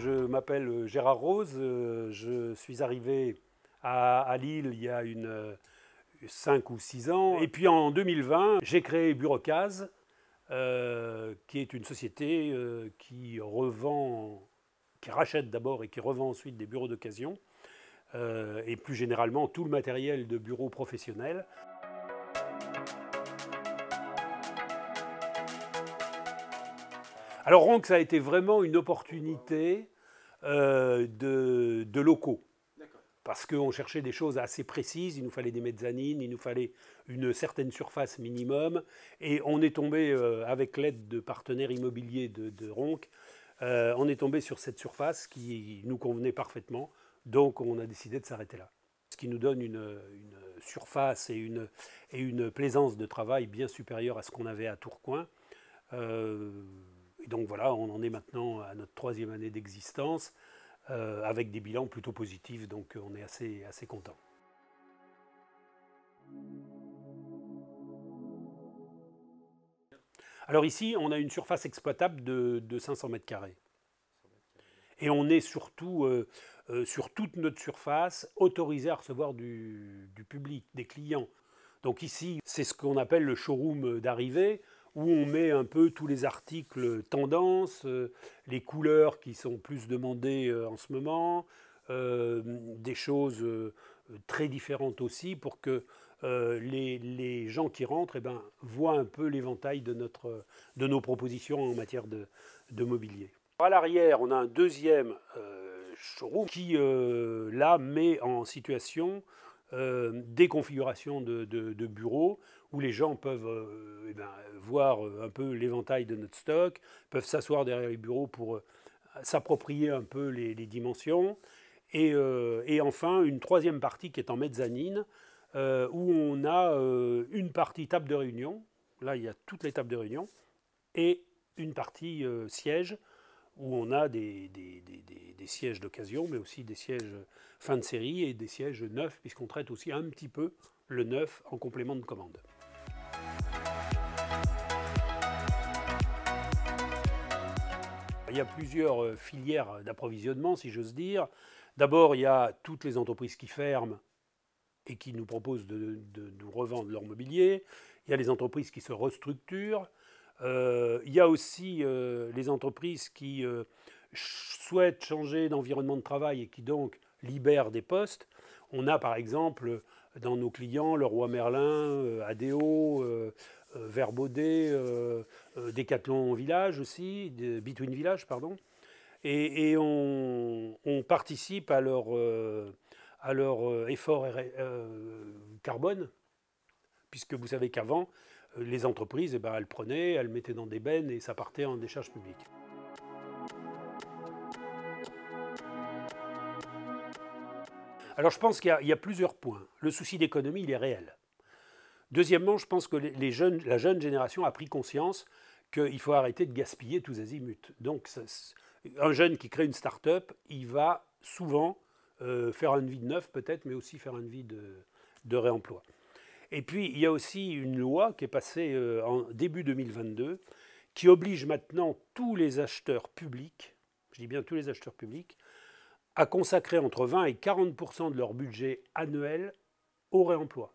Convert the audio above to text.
Je m'appelle Gérard Rose, je suis arrivé à Lille il y a 5 ou 6 ans. Et puis en 2020, j'ai créé Burocase, qui est une société qui rachète d'abord et qui revend ensuite des bureaux d'occasion, et plus généralement tout le matériel de bureaux professionnels. Alors Ronc, ça a été vraiment une opportunité de locaux. Parce qu'on cherchait des choses assez précises, il nous fallait des mezzanines, il nous fallait une certaine surface minimum. Et on est tombé, avec l'aide de partenaires immobiliers de Ronc, on est tombé sur cette surface qui nous convenait parfaitement. Donc on a décidé de s'arrêter là. Ce qui nous donne une surface et une plaisance de travail bien supérieure à ce qu'on avait à Tourcoing. Et donc voilà, on en est maintenant à notre 3e année d'existence, avec des bilans plutôt positifs, donc on est assez content. Alors ici, on a une surface exploitable de 500 mètres carrés. Et on est surtout, sur toute notre surface, autorisé à recevoir du public, des clients. Donc ici, c'est ce qu'on appelle le showroom d'arrivée, où on met un peu tous les articles tendances, les couleurs qui sont plus demandées en ce moment, des choses très différentes aussi, pour que les gens qui rentrent voient un peu l'éventail de nos propositions en matière de mobilier. À l'arrière, on a un deuxième showroom qui, là, met en situation des configurations de bureaux où les gens peuvent voir un peu l'éventail de notre stock, peuvent s'asseoir derrière les bureaux pour s'approprier un peu les dimensions. Et enfin, une troisième partie qui est en mezzanine, où on a une partie table de réunion. Là, il y a toutes les tables de réunion. Et une partie siège, où on a des sièges d'occasion, mais aussi des sièges fin de série et des sièges neufs, puisqu'on traite aussi un petit peu le neuf en complément de commande. Il y a plusieurs filières d'approvisionnement, si j'ose dire. D'abord, il y a toutes les entreprises qui ferment et qui nous proposent de nous revendre leur mobilier. Il y a les entreprises qui se restructurent. Il y a aussi les entreprises qui souhaitent changer d'environnement de travail et qui donc libèrent des postes. On a par exemple dans nos clients Leroy Merlin, Adeo, Verbaudet, Decathlon Village aussi, Between Village, pardon. Et on participe à leur effort carbone, puisque vous savez qu'avant, les entreprises, elles prenaient, elles mettaient dans des bennes et ça partait en décharge publique. Alors je pense qu'il y a plusieurs points. Le souci d'économie, il est réel. Deuxièmement, je pense que la jeune génération a pris conscience qu'il faut arrêter de gaspiller tous azimuts. Donc un jeune qui crée une start-up, il va souvent faire un devis de neuf peut-être, mais aussi faire un devis de réemploi. Et puis, il y a aussi une loi qui est passée en début 2022 qui oblige maintenant tous les acheteurs publics, je dis bien tous les acheteurs publics, à consacrer entre 20 et 40% de leur budget annuel au réemploi.